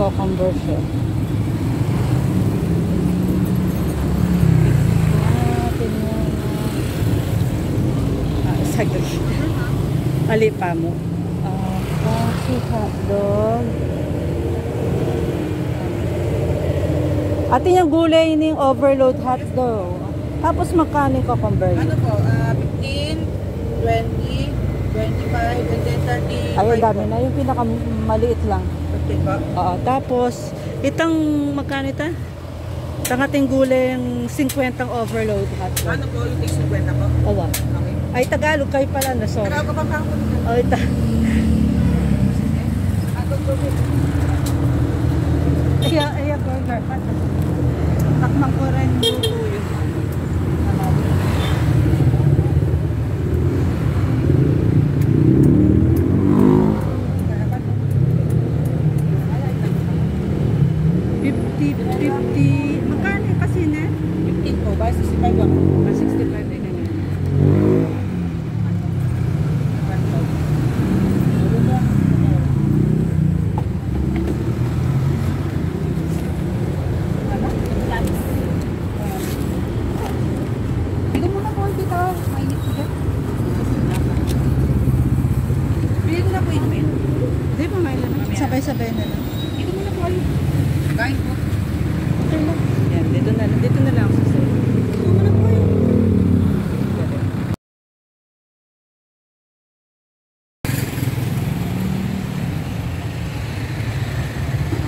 cucumber siya. Sagad. Alipa mo. Kasi hotdog. Ate yung gulay ni overload hotdog. Tapos magkano yung cucumber? Ano po? 15, 20, 25, and then 30. Ay, dami na. Yung pinakamaliit lang. 15 po? Oo. Tapos, itang magkano ito? Itang ating gulay yung 50 overload hotdog. Ano po yung 50 po? Oo. Okay. Ay, Tagalog kayo pala na. Sorry. Tagalog ka pa pa ako. Ay, Iya, burger. Takmang ko rin yung tuyo. Magkano yung kasi na? 15 po. Bye, 65 lang. 65 eh, ganyan. Bigyan mo na po dito. Mainit ko dyan. Bigyan ko na po inumin. Hindi pa may lang. Sabay-sabay na lang. Bigyan mo na po. Kain po. Okay lang. Yan, dito na lang ako sa sa'yo. Bigyan mo na po yun.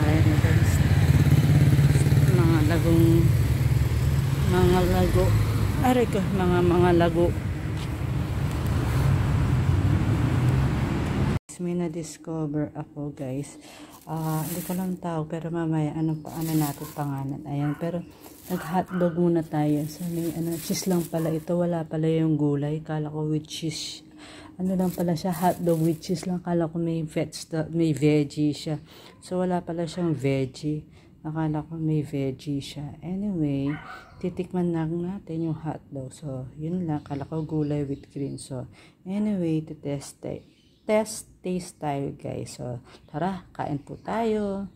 Ayan guys. Mga lago. Aray ko, mga lago. May na-discover ako guys. Hindi ko lang tawag pero mamaya ano natin pangalan. Ayan, pero nag-hotdog muna tayo. So may cheese lang pala ito. Wala pala yung gulay. Kala ko with cheese. Ano lang pala siya, hotdog with cheese lang. Kala ko may veggie siya. So wala pala siyang veggie. Akala ko may veggie siya. Anyway, titikman lang natin yung hotdog. So yun lang. Kala ko gulay with green. So anyway, taste tayo guys. So tara, kain po tayo.